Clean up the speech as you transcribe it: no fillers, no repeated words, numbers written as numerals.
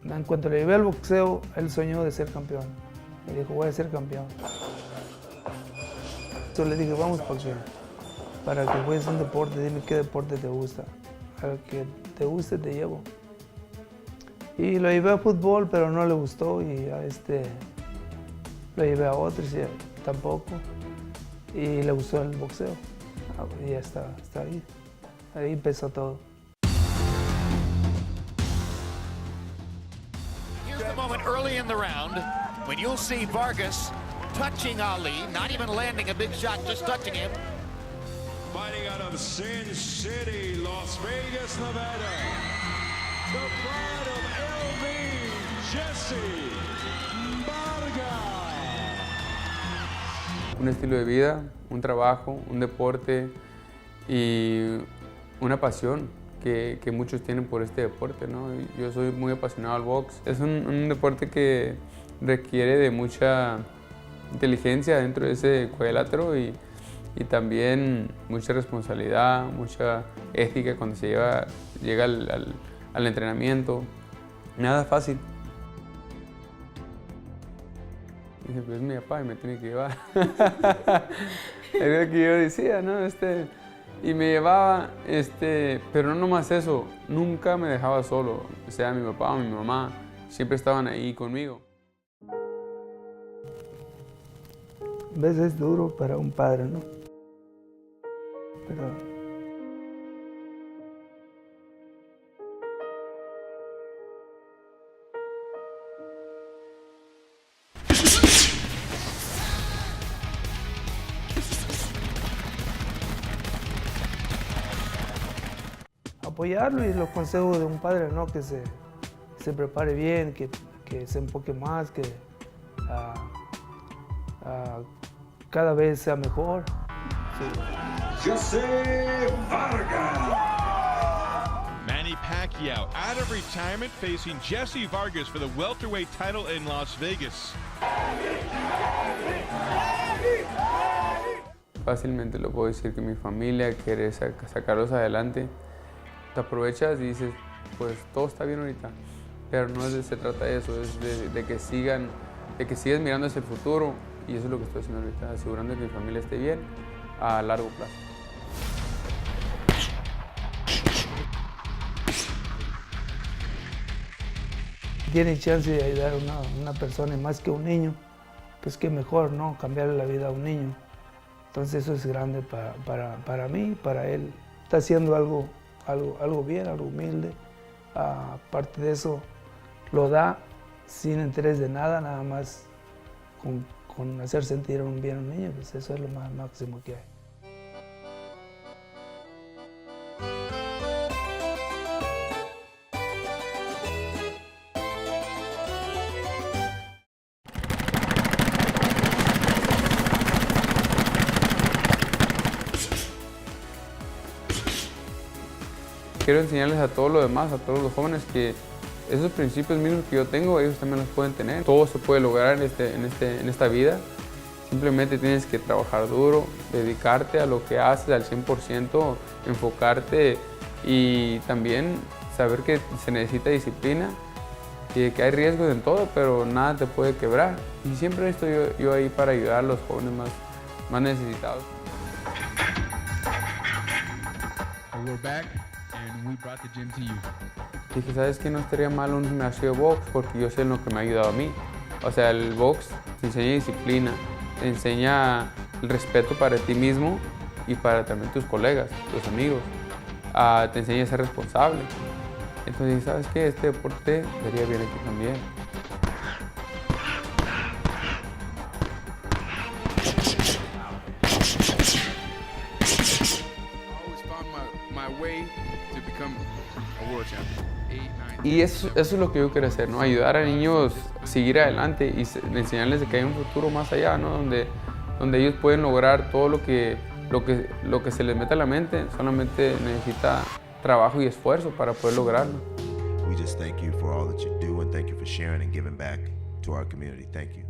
En cuanto le llevé al boxeo, él soñó de ser campeón. Me dijo, voy a ser campeón. Entonces le dije, vamos para que juegues un deporte, dime qué deporte te gusta. Al que te guste te llevo. Y lo llevé a fútbol, pero no le gustó, y lo llevé a otros y tampoco. Y le gustó el boxeo. Y ya está ahí. Ahí empezó todo. Here's the moment early in the round when you'll see Vargas touching Ali, not even landing a big shot, just touching him. Fighting out of Sin City, Las Vegas, Nevada, the pride of LB, Jesse Vargas. Un estilo de vida, un trabajo, un deporte y una pasión que muchos tienen por este deporte, ¿no? Yo soy muy apasionado al box. Es un deporte que requiere de mucha inteligencia dentro de ese cuadrilátero y también mucha responsabilidad, mucha ética cuando se llega al entrenamiento. Nada fácil. Dije, pues es mi papá y me tiene que llevar. Es lo que yo decía, ¿no? Y me llevaba, pero no nomás eso, nunca me dejaba solo. O sea, mi papá o mi mamá siempre estaban ahí conmigo. A veces es duro para un padre, ¿no? Pero apoyarlo, y los consejos de un padre, ¿no? Que se prepare bien, que se enfoque más, que cada vez sea mejor. Sí. Jesse Vargas. Manny Pacquiao out of retirement facing Jesse Vargas for the welterweight title in Las Vegas. Fácilmente lo puedo decir que mi familia quiere sacarlos adelante. Te aprovechas y dices, pues todo está bien ahorita, pero no se trata de eso, es de que sigas mirando hacia el futuro, y eso es lo que estoy haciendo ahorita, asegurando que mi familia esté bien a largo plazo. Tiene chance de ayudar a una persona más que un niño, pues qué mejor, ¿no? Cambiarle la vida a un niño. Entonces eso es grande para mí, para él. Está haciendo algo bien, algo humilde. Aparte de eso, lo da sin interés de nada, nada más con hacer sentir bien a un niño, pues eso es lo más máximo que hay. Quiero enseñarles a todos los demás, a todos los jóvenes, que esos principios mismos que yo tengo, ellos también los pueden tener. Todo se puede lograr en esta vida. Simplemente tienes que trabajar duro, dedicarte a lo que haces al 100%, enfocarte y también saber que se necesita disciplina y que hay riesgos en todo, pero nada te puede quebrar. Y siempre estoy yo ahí para ayudar a los jóvenes más necesitados. We're back and we brought the gym to you. Dije, ¿sabes qué? No estaría mal un gimnasio de box, porque yo sé en lo que me ha ayudado a mí. O sea, el box te enseña disciplina, te enseña el respeto para ti mismo y para también tus colegas, tus amigos. Te enseña a ser responsable. Entonces, ¿sabes qué? Este deporte sería bien aquí también. Y eso es lo que yo quiero hacer, ¿no? Ayudar a niños a seguir adelante y enseñarles de que hay un futuro más allá, ¿no? Donde ellos pueden lograr todo lo que se les mete a la mente. Solamente necesita trabajo y esfuerzo para poder lograrlo. We just thank you for all that you do, and thank you for sharing and giving back to our community. Thank you.